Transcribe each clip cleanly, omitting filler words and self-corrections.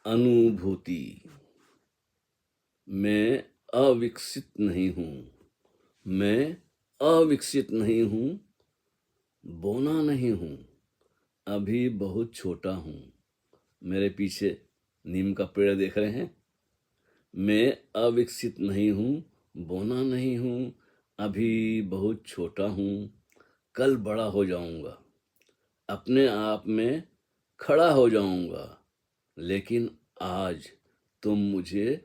अनुभूति। मैं अविकसित नहीं हूँ, मैं अविकसित नहीं हूँ, बौना नहीं हूँ, अभी बहुत छोटा हूँ। मेरे पीछे नीम का पेड़ देख रहे हैं? मैं अविकसित नहीं हूँ, बौना नहीं हूँ, अभी बहुत छोटा हूँ, कल बड़ा हो जाऊंगा, अपने आप में खड़ा हो जाऊंगा, लेकिन आज तुम मुझे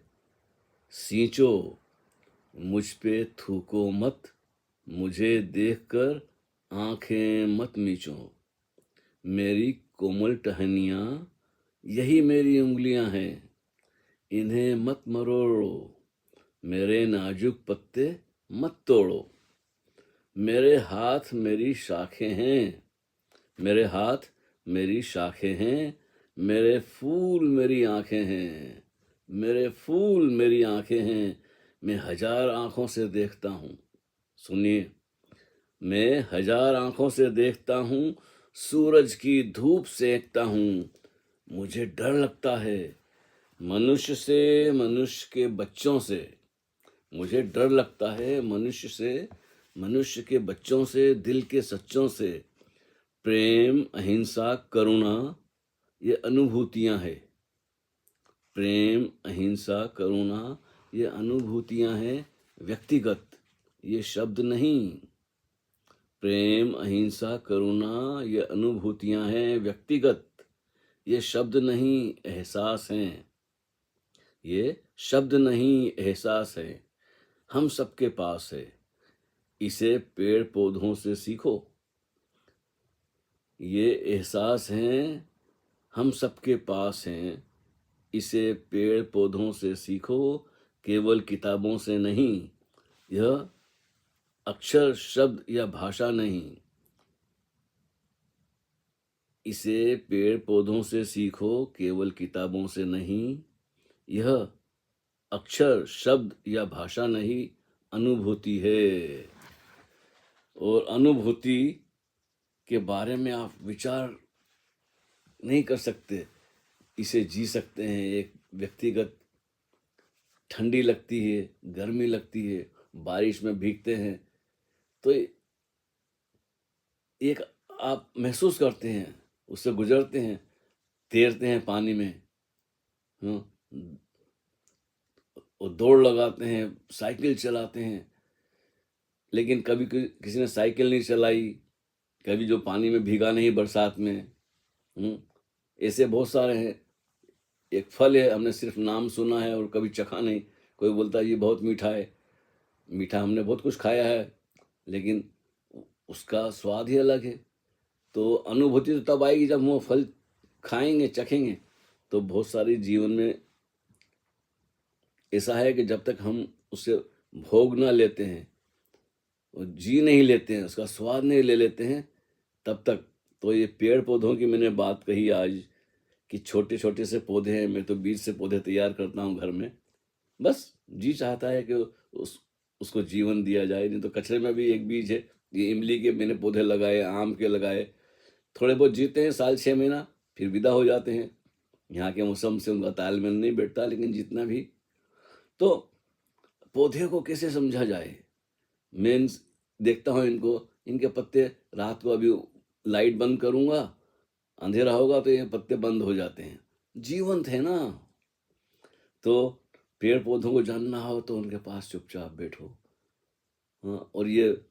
सींचो, मुझ पे थूको मत, मुझे देखकर आंखें मत मीचो। मेरी कोमल टहनियाँ यही मेरी उंगलियां हैं, इन्हें मत मरोड़ो, मेरे नाजुक पत्ते मत तोड़ो। मेरे हाथ मेरी शाखें हैं, मेरे हाथ मेरी शाखें हैं, मेरे फूल मेरी आंखें हैं, मेरे फूल मेरी आंखें हैं। मैं हजार आंखों से देखता हूँ, सुनिए, मैं हजार आंखों से देखता हूँ, सूरज की धूप सेकता हूँ। मुझे डर लगता है मनुष्य से, मनुष्य के बच्चों से। मुझे डर लगता है मनुष्य से, मनुष्य के बच्चों से, दिल के सच्चों से। प्रेम, अहिंसा, करुणा ये अनुभूतियां हैं। प्रेम, अहिंसा, करुणा ये अनुभूतियां हैं, व्यक्तिगत, ये शब्द नहीं। प्रेम, अहिंसा, करुणा ये अनुभूतियां हैं, व्यक्तिगत, ये शब्द नहीं, एहसास हैं। ये शब्द नहीं, एहसास है, हम सबके पास है। इसे पेड़ पौधों से सीखो। ये एहसास हैं, हम सबके पास हैं। इसे पेड़ पौधों से सीखो, केवल किताबों से नहीं। यह अक्षर, शब्द या भाषा नहीं। इसे पेड़ पौधों से सीखो, केवल किताबों से नहीं। यह अक्षर, शब्द या भाषा नहीं, अनुभूति है। और अनुभूति के बारे में आप विचार नहीं कर सकते, इसे जी सकते हैं। एक व्यक्तिगत, ठंडी लगती है, गर्मी लगती है, बारिश में भीगते हैं, तो एक आप महसूस करते हैं, उससे गुजरते हैं, तैरते हैं पानी में, हाँ, और दौड़ लगाते हैं, साइकिल चलाते हैं। लेकिन कभी किसी ने साइकिल नहीं चलाई, कभी जो पानी में भीगा नहीं बरसात में। ऐसे बहुत सारे हैं। एक फल है, हमने सिर्फ नाम सुना है और कभी चखा नहीं। कोई बोलता है ये बहुत मीठा है, मीठा हमने बहुत कुछ खाया है, लेकिन उसका स्वाद ही अलग है। तो अनुभूति तो तब आएगी जब हम वो फल खाएंगे, चखेंगे। तो बहुत सारी जीवन में ऐसा है कि जब तक हम उससे भोग ना लेते हैं, और जी नहीं लेते हैं, उसका स्वाद नहीं ले लेते हैं, तब तक। तो ये पेड़ पौधों की मैंने बात कही आज, कि छोटे छोटे से पौधे हैं। मैं तो बीज से पौधे तैयार करता हूँ घर में। बस जी चाहता है कि उसको जीवन दिया जाए। नहीं तो कचरे में भी एक बीज है। ये इमली के मैंने पौधे लगाए, आम के लगाए, थोड़े बहुत जीते हैं साल 6 महीना, फिर विदा हो जाते हैं। यहाँ के मौसम से उनका तालमेल नहीं बैठता, लेकिन जितना भी, तो पौधे को कैसे समझा जाए। मैं देखता हूँ इनको, इनके पत्ते, रात को अभी लाइट बंद करूंगा, अंधेरा होगा तो ये पत्ते बंद हो जाते हैं, जीवंत है ना। तो पेड़ पौधों को जानना हो तो उनके पास चुपचाप बैठो। हाँ, और ये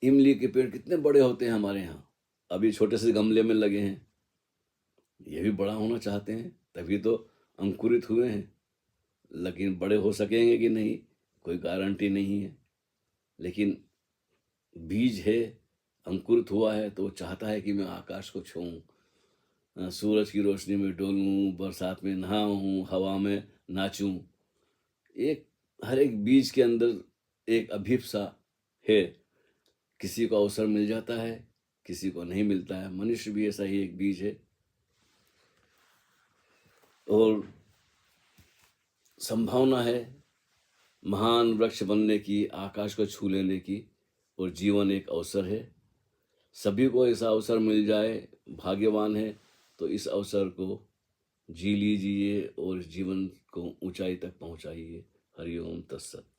इमली के पेड़ कितने बड़े होते हैं हमारे यहाँ, अभी छोटे से गमले में लगे हैं। ये भी बड़ा होना चाहते हैं, तभी तो अंकुरित हुए हैं। लेकिन बड़े हो सकेंगे कि नहीं, कोई गारंटी नहीं है। लेकिन बीज है, अंकुरित हुआ है, तो वो चाहता है कि मैं आकाश को छूऊं, सूरज की रोशनी में डोलूं, बरसात में नहाऊं, हवा में नाचूं। एक, हर एक बीज के अंदर एक अभिप्सा है। किसी को अवसर मिल जाता है, किसी को नहीं मिलता है। मनुष्य भी ऐसा ही एक बीज है। और संभावना है महान वृक्ष बनने की, आकाश को छू लेने की। और जीवन एक अवसर है, सभी को ऐसा अवसर मिल जाए, भाग्यवान है। तो इस अवसर को जी लीजिए और इस जीवन को ऊंचाई तक पहुंचाइए। हरि ओम तत्सत।